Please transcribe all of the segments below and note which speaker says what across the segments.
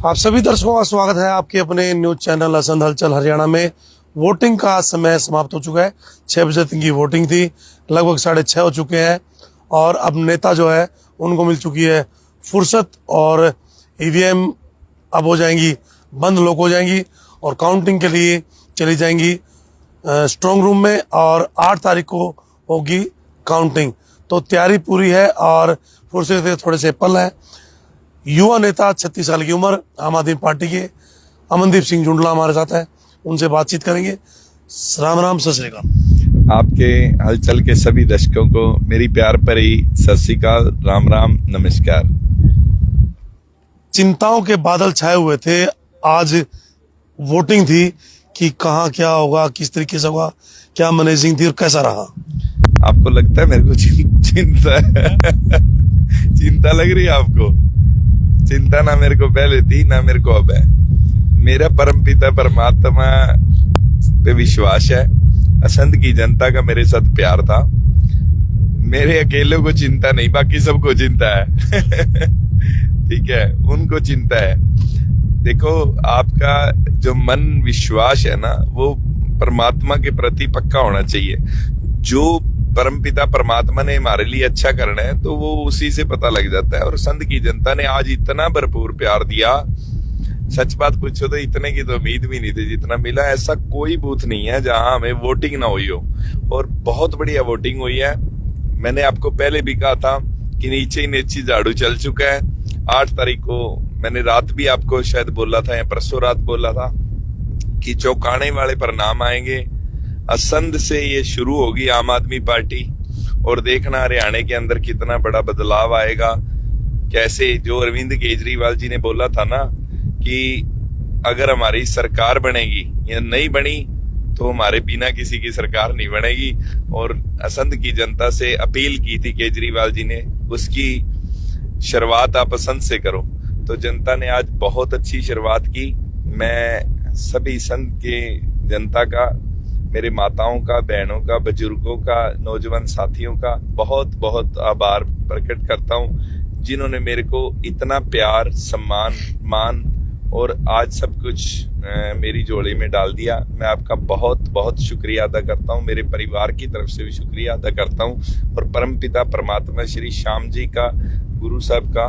Speaker 1: आप सभी दर्शकों का स्वागत है आपके अपने न्यूज चैनल असंध हलचल हरियाणा में। वोटिंग का समय समाप्त हो चुका है। 6 बजे तक की वोटिंग थी, लगभग 6:30 हो चुके हैं और अब नेता जो है उनको मिल चुकी है फुर्सत और ईवीएम अब हो जाएंगी बंद, लोग हो जाएंगी और काउंटिंग के लिए चली जाएंगी स्ट्रांग रूम में और 8 तारीख को होगी काउंटिंग। तो तैयारी पूरी है और फुर्सत के थोड़े से पल हैं। युवा नेता 36 साल की उम्र आम आदमी पार्टी के अमनदीप सिंह जुंडला हमारे साथ है, उनसे बातचीत करेंगे। राम राम, सत श्री अकाल।
Speaker 2: आपके हलचल के सभी दर्शकों को मेरी प्यार भरी सत श्री अकाल, राम राम, नमस्कार।
Speaker 1: चिंताओं के बादल छाए हुए थे, आज वोटिंग थी कि कहाँ क्या होगा, किस तरीके से होगा, क्या मैनेजिंग थी और कैसा रहा?
Speaker 2: आपको लगता है मेरे को चिंता चिंता लग रही है आपको? चिंता ना मेरे को पहले थी ना मेरे को अब है। मेरा परमपिता परमात्मा पे विश्वास है, असंध की जनता का मेरे साथ प्यार था। मेरे अकेले को चिंता नहीं, बाकी सबको चिंता है ठीक है, उनको चिंता है। देखो, आपका जो मन विश्वास है ना, वो परमात्मा के प्रति पक्का होना चाहिए। जो परमपिता परमात्मा ने हमारे लिए अच्छा करना है तो वो उसी से पता लग जाता है। और संत की जनता ने आज इतना भरपूर प्यार दिया, सच बात पूछो तो इतने की तो उम्मीद भी नहीं थी जितना मिला। ऐसा कोई बूथ नहीं है जहां हमें वोटिंग ना हुई हो और बहुत बढ़िया वोटिंग हुई है। मैंने आपको पहले भी कहा था कि नीचे ही नीचे झाड़ू चल चुका है। 8 तारीख को मैंने रात भी आपको शायद बोला था या परसों रात बोला था कि चौंकाने वाले परिणाम आएंगे। असंध से ये शुरू होगी आम आदमी पार्टी और देखना हरियाणा के अंदर कितना बड़ा बदलाव आएगा। कैसे जो अरविंद केजरीवाल जी ने बोला था ना कि अगर हमारी सरकार बनेगी या नहीं बनी तो हमारे बिना किसी की सरकार नहीं बनेगी। और असंध की जनता से अपील की थी केजरीवाल जी ने, उसकी शुरुआत आप असंध से करो। तो जनता ने आज बहुत अच्छी शुरुआत की। मैं सभी संत के जनता का, मेरे माताओं का, बहनों का, बुजुर्गों का, नौजवान साथियों का बहुत बहुत आभार प्रकट करता हूं जिन्होंने मेरे को इतना प्यार, सम्मान, मान और आज सब कुछ मेरी झोली में डाल दिया। मैं आपका बहुत बहुत शुक्रिया अदा करता हूं। मेरे परिवार की तरफ से भी शुक्रिया अदा करता हूं और परमपिता परमात्मा श्री श्याम जी का, गुरु साहब का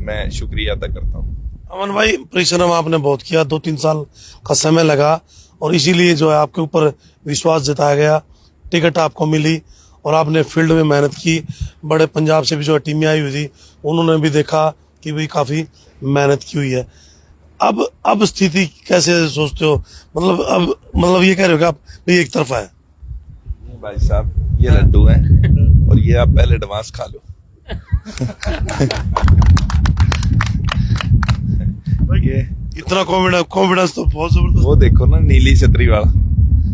Speaker 2: मैं शुक्रिया अदा करता हूं।
Speaker 1: अमन भाई, परिश्रम आपने बहुत किया, 2-3 साल का समय लगा और इसीलिए जो है आपके ऊपर विश्वास जताया गया, टिकट आपको मिली और आपने फील्ड में मेहनत की। बड़े पंजाब से भी जो टीमें आई हुई थी उन्होंने भी देखा कि भाई काफी मेहनत की हुई है। अब स्थिति कैसे सोचते हो? मतलब ये कह रहे हो कि आप भाई एक तरफा है?
Speaker 2: भाई साहब, ये लड्डू हैं और ये आप पहले एडवांस खा लो ये
Speaker 1: इतना कॉन्फिडेंस तो बहुत जबरदस्त।
Speaker 2: वो देखो ना, नीली छतरी वाला।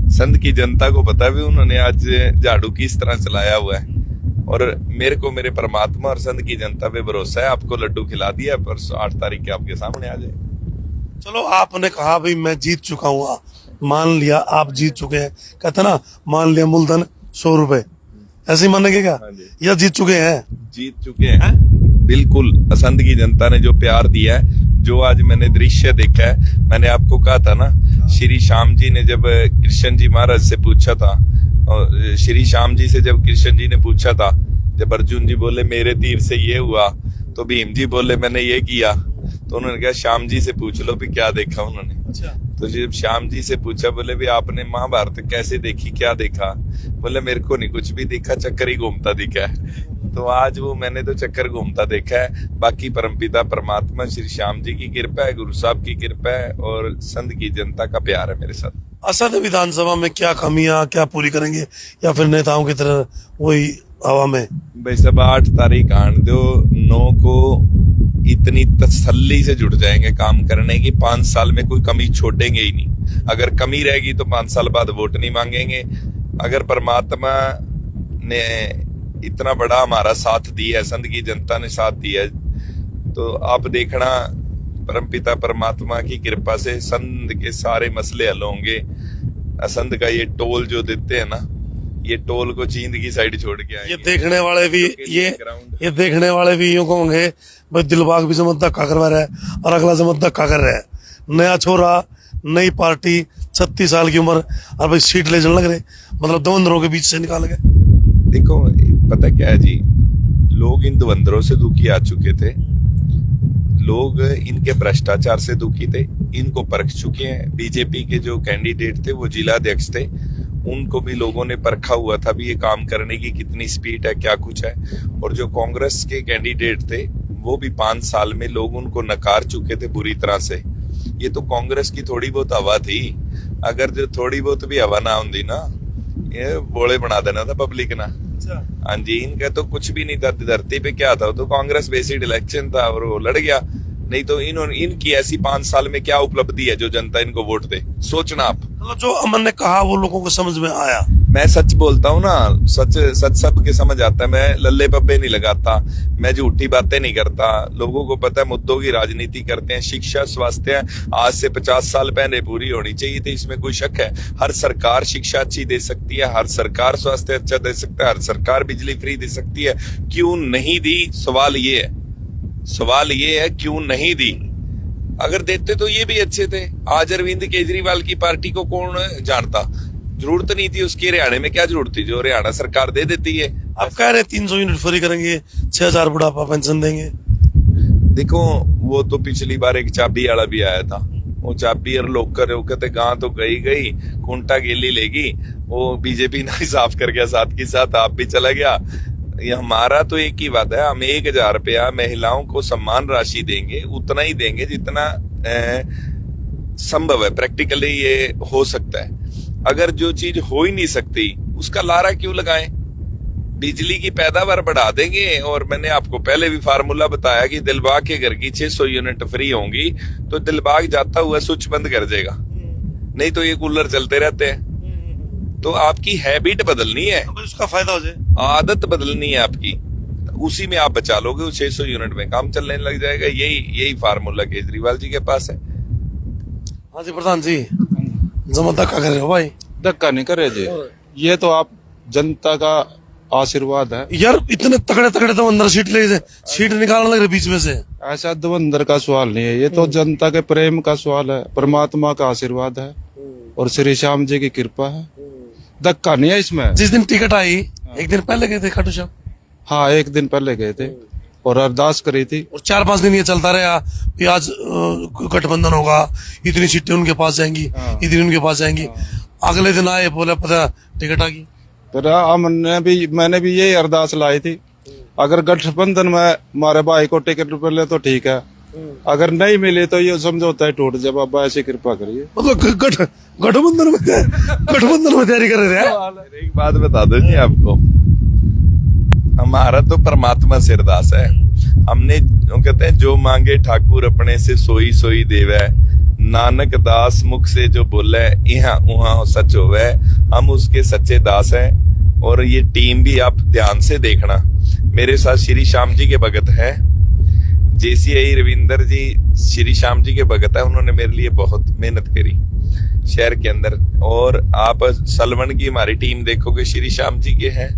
Speaker 2: संत की जनता को पता भी उन्होंने आज झाड़ू किस तरह चलाया हुआ है और मेरे को मेरे परमात्मा और संत की जनता पे भरोसा है। आपको लड्डू खिला दिया, परसों 8 तारीख के आपके सामने आ जाए।
Speaker 1: चलो, आपने कहा भाई मैं जीत चुका हूँ, मान लिया आप जीत चुके हैं, कहते ना मान लिया मूलधन 100 रुपए, ऐसे ही मानेंगे क्या? या जीत चुके हैं?
Speaker 2: जीत चुके हैं बिल्कुल। असंध की जनता ने जो प्यार दिया है, जो आज मैंने दृश्य देखा है, मैंने आपको कहा था ना, श्री श्याम जी ने जब कृष्ण जी महाराज से पूछा था, श्री श्याम जी से जब कृष्ण जी ने पूछा था, जब अर्जुन जी बोले मेरे तीर से ये हुआ तो भीम जी बोले मैंने ये किया, तो उन्होंने कहा श्याम जी से पूछ लो भी क्या देखा उन्होंने। तो जब श्याम जी से पूछा, बोले भी आपने महाभारत कैसे देखी, क्या देखा? बोले मेरे को नहीं कुछ भी देखा, चक्कर ही घूमता दिखा है। तो आज वो मैंने तो चक्कर घूमता देखा है। बाकी परमपिता परमात्मा श्री श्याम जी की कृपा है, गुरु साहब की कृपा है और संत की जनता का प्यार है मेरे साथ।
Speaker 1: असंध विधानसभा में क्या कमियां, क्या पूरी करेंगे या फिर नेताओं की तरह वही हवा में?
Speaker 2: भाई सब 8 तारीख आन दो, 9 को इतनी तसल्ली से जुट जाएंगे काम करने की। 5 साल में कोई कमी छोड़ेंगे ही नहीं। अगर कमी रहेगी तो 5 साल बाद वोट नहीं मांगेंगे। अगर परमात्मा ने इतना बड़ा हमारा साथ दिया है, संत की जनता ने साथ दिया है, तो आप देखना परमपिता परमात्मा की कृपा से संत के सारे मसले हल होंगे। असंध का ये टोल जो देते हैं ना, ये टोल को चींद की साइड छोड़ के आएंगे।
Speaker 1: ये देखने वाले भी
Speaker 2: ग्राउंड
Speaker 1: ये देखने वाले भी यूं कहोगे भाई दिलबाग भी जमत धक्का करवा रहा है और अगला जमत धक्का कर रहा है। नया छोरा, नई पार्टी, 36 साल की उम्र और भाई सीट ले चलने लग रहे, मतलब द्वंद्वों के बीच से निकाल गए।
Speaker 2: देखो पता क्या है जी, लोग इन द्वंद्वों से दुखी आ चुके थे, लोग इनके भ्रष्टाचार से दुखी थे, इनको परख चुके हैं। बीजेपी के जो कैंडिडेट थे वो जिला अध्यक्ष थे, उनको भी लोगों ने परखा हुआ था भी ये काम करने की कितनी स्पीड है, क्या कुछ है। और जो कांग्रेस के कैंडिडेट थे वो भी 5 साल में लोग उनको नकार चुके थे बुरी तरह से। ये तो कांग्रेस की थोड़ी बहुत हवा थी, अगर जो थोड़ी बहुत भी हवा ना होती ना, ये बोले बना देना था पब्लिक ना। हाँ जी, इनका तो कुछ भी नहीं था, धरती पे क्या था, तो कांग्रेस बेसिड इलेक्शन था और वो लड़ गया। नहीं तो इनकी ऐसी 5 साल में क्या उपलब्धि है जो जनता इनको वोट दे, सोचना आप।
Speaker 1: मतलब जो अमन ने कहा वो लोगों को समझ में आया।
Speaker 2: मैं सच बोलता हूँ ना, सच सच सबके समझ आता है। मैं लल्ले पब्बे नहीं लगाता, मैं झूठी बातें नहीं करता। लोगों को पता है मुद्दों की राजनीति करते हैं। शिक्षा, स्वास्थ्य आज से 50 साल पहले पूरी होनी चाहिए थी, इसमें कोई शक है। हर सरकार शिक्षा अच्छी दे सकती है, हर सरकार स्वास्थ्य अच्छा दे सकता है, हर सरकार बिजली फ्री दे सकती है। क्यों नहीं दी, सवाल ये है क्यों नहीं दी। अगर देते तो ये भी अच्छे थे। आज अरविंद केजरीवाल की पार्टी को कौन जानता, जरूरत नहीं थी उसकी। हरियाणा में क्या जरूरत थी, जो हरियाणा सरकार दे देती है।
Speaker 1: आप कह रहे 300 यूनिट फ्री करेंगे, 6000 बुढ़ापा पेंशन देंगे।
Speaker 2: देखो वो तो पिछली बार एक चाबी वाला भी आया था, वो चाबी और लोग कर कहते गां तो गई कुंटा गेली लेगी, वो बीजेपी ना साफ कर गया, साथ के साथ आप भी चला गया। ये हमारा तो एक ही बात है, हम 1000 रुपया महिलाओं को सम्मान राशि देंगे, उतना ही देंगे जितना संभव है, प्रैक्टिकली ये हो सकता है। अगर जो चीज हो ही नहीं सकती उसका लारा क्यों लगाएं। बिजली की पैदावार बढ़ा देंगे। और मैंने आपको पहले भी फार्मूला बताया कि दिलबाग के घर की 600 यूनिट फ्री होंगी तो दिलबाग जाता हुआ स्विच बंद कर देगा, नहीं तो ये कूलर चलते रहते हैं। तो आपकी हैबिट बदलनी है,
Speaker 1: उसका फायदा हो जाए,
Speaker 2: आदत बदलनी है आपकी, उसी में आप बचा लोगे। 600 यूनिट में काम चलने लग जाएगा। यही फार्मूला केजरीवाल जी के पास है।
Speaker 1: हाँ जी प्रधान जी, जमा धक्का कर रहे हो भाई।
Speaker 3: धक्का नहीं करे जी, ये तो आप जनता का आशीर्वाद है
Speaker 1: यार। इतने तगड़े तो अंदर सीट निकालने लग रहे बीच में से।
Speaker 3: ऐसा द्वंद्व का सवाल नहीं है, ये तो जनता के प्रेम का सवाल है, परमात्मा का आशीर्वाद है और श्री श्याम जी की कृपा है। धक्का नहीं है इसमें।
Speaker 1: जिस दिन टिकट आई एक दिन पहले गए थे खाटू श्याम।
Speaker 3: हाँ, एक दिन पहले गए थे और अरदास करी थी,
Speaker 1: और 4-5 दिन ये चलता रहा कि आज गठबंधन होगा, इतनी सीटें उनके पास जाएंगी, इतनी उनके पास जाएंगी। अगले दिन आए, बोले पता टिकट आ गई।
Speaker 3: फिर मैंने भी यही अरदास लाई थी, अगर गठबंधन में हमारे भाई को टिकट मिले तो ठीक है, अगर नहीं मिले तो ये समझौता है टूट जाए। बाबा ऐसी कृपा करिए।
Speaker 1: मतलब गठबंधन में तैयारी कर रहे हैं।
Speaker 2: एक बात बता दो जी आपको, हमारा तो परमात्मा से अरदास है। हमने कहते हैं जो मांगे ठाकुर अपने से सोई सोई देवे, नानक दास मुख से जो बोले यहाँ उहाँ सच होवे। हम उसके सच्चे दास हैं। और ये टीम भी आप ध्यान से देखना, मेरे साथ श्री श्याम जी के भगत है, JCI रविंदर जी श्री श्याम जी के भगत है। उन्होंने मेरे लिए बहुत मेहनत करी शहर के अंदर। और आप सलवन की हमारी टीम देखोगे, श्री श्याम जी के हैं।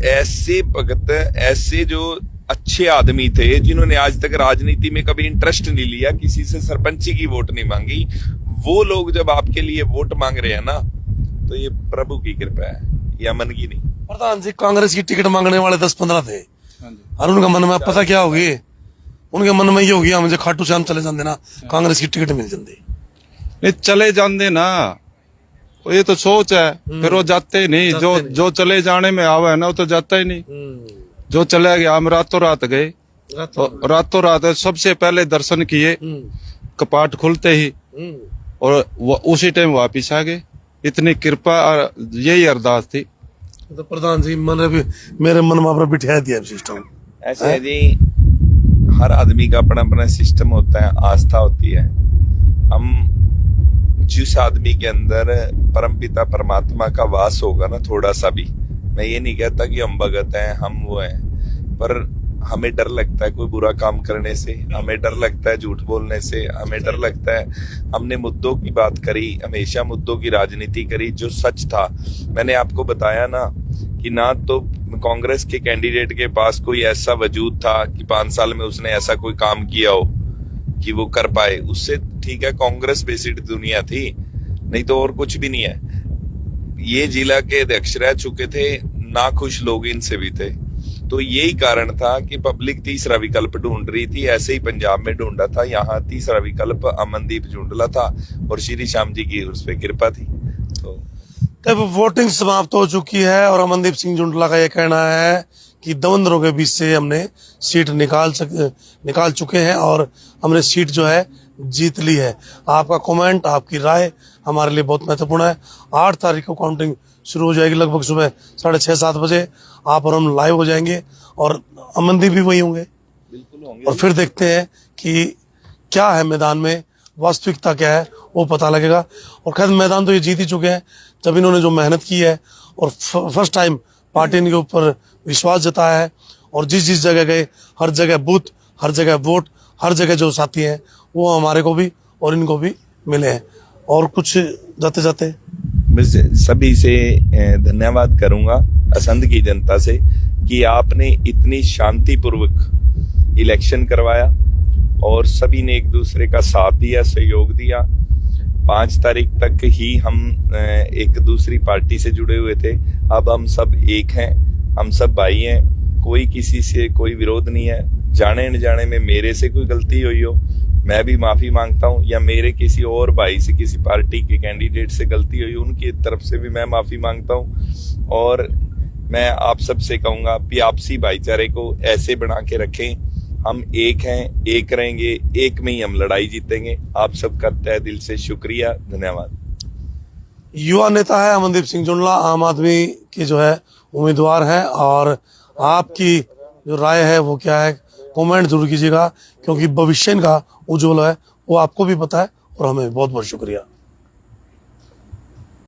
Speaker 2: ऐसे भगत, ऐसे जो अच्छे आदमी थे जिन्होंने आज तक राजनीति में कभी इंटरेस्ट नहीं लिया, किसी से सरपंची की वोट नहीं मांगी, वो लोग जब आपके लिए वोट मांग रहे हैं ना, तो ये प्रभु की कृपा है, ये अमन की नहीं।
Speaker 1: प्रधान जी, कांग्रेस की टिकट मांगने वाले 10-15 थे और उनका मन में पता क्या होगी, उनके मन में ये होगी मुझे खाटू श्याम चले जाते ना, कांग्रेस की टिकट मिल जाती।
Speaker 3: नहीं चले जाते ना, ये तो सोच है। फिर वो जाते ही नहीं, जो चले जाने में आवा है ना वो तो जाता ही नहीं। जो चले गया, हम रातों रात गए, रातों रात सबसे पहले दर्शन किए, कपाट खुलते ही, और उसी टाइम वापिस आ गए। इतनी कृपा, यही अरदास थी।
Speaker 1: तो प्रधान जी मेरे मन में बिठा दिया सिस्टम।
Speaker 2: ऐसे है जी, हर आदमी का अपना अपना सिस्टम होता है, आस्था होती है। हम जिस आदमी के अंदर परमपिता परमात्मा का वास होगा ना, थोड़ा सा भी, मैं ये नहीं कहता कि हम भगत हैं, हम वो हैं, पर हमें डर लगता है कोई बुरा काम करने से, हमें डर लगता है झूठ बोलने से, हमें डर लगता है। हमने मुद्दों की बात करी, हमेशा मुद्दों की राजनीति करी, जो सच था। मैंने आपको बताया ना कि ना तो कांग्रेस के कैंडिडेट के पास कोई ऐसा वजूद था कि 5 साल में उसने ऐसा कोई काम किया हो कि वो कर पाए। उससे ठीक है कांग्रेस बेसिड दुनिया थी, नहीं तो और कुछ भी नहीं है। ये जिला के अध्यक्ष रह चुके थे, नाखुश लोग इनसे भी थे। तो यही कारण था कि पब्लिक तीसरा विकल्प ढूंढ रही थी। ऐसे ही पंजाब में ढूंढा था, यहाँ तीसरा विकल्प अमनदीप जुंडला था और श्री श्याम जी की उस पर कृपा थी। तो
Speaker 1: तब वोटिंग समाप्त हो चुकी है और अमनदीप सिंह जुंडला का यह कहना है कि दवंदरों के बीच से हमने सीट निकाल चुके हैं और हमने सीट जो है जीत ली है। आपका कमेंट, आपकी राय हमारे लिए बहुत महत्वपूर्ण है। 8 तारीख को काउंटिंग शुरू हो जाएगी, लगभग सुबह 6:30-7 बजे आप और हम लाइव हो जाएंगे और अमनदीप भी वही होंगे।
Speaker 2: बिल्कुल होंगे।
Speaker 1: और फिर देखते हैं कि क्या है मैदान में, वास्तविकता क्या है वो पता लगेगा। और खैर मैदान तो ये जीत ही चुके हैं, जब इन्होंने जो मेहनत की है और फर्स्ट टाइम पार्टी इनके ऊपर विश्वास जताया है और जिस जगह गए हर जगह बूथ, हर जगह वोट, हर जगह जो साथी हैं वो हमारे को भी और इनको भी मिले हैं। और कुछ जाते जाते
Speaker 2: मैं सभी से धन्यवाद करूंगा, असंध की जनता से, कि आपने इतनी शांतिपूर्वक इलेक्शन करवाया और सभी ने एक दूसरे का साथ दिया, सहयोग दिया। 5 तारीख तक ही हम एक दूसरी पार्टी से जुड़े हुए थे, अब हम सब एक हैं, हम सब भाई हैं, कोई किसी से कोई विरोध नहीं है। जाने न जाने में मेरे से कोई गलती हुई हो मैं भी माफी मांगता हूं, या मेरे किसी और भाई से, किसी पार्टी के कैंडिडेट से गलती हुई उनकी तरफ से भी मैं माफी मांगता हूं। और मैं आप सबसे कहूंगा कि आपसी भाईचारे को ऐसे बना के रखें। हम एक हैं, एक रहेंगे, एक में ही हम लड़ाई जीतेंगे। आप सबका तहे दिल से शुक्रिया, धन्यवाद।
Speaker 1: युवा नेता है अमनदीप सिंह जुंडला, आम आदमी के जो है उम्मीदवार हैं और आपकी जो राय है वो क्या है कमेंट जरूर कीजिएगा, क्योंकि भविष्य का उज्जवल है वो आपको भी पता है और हमें बहुत बहुत शुक्रिया।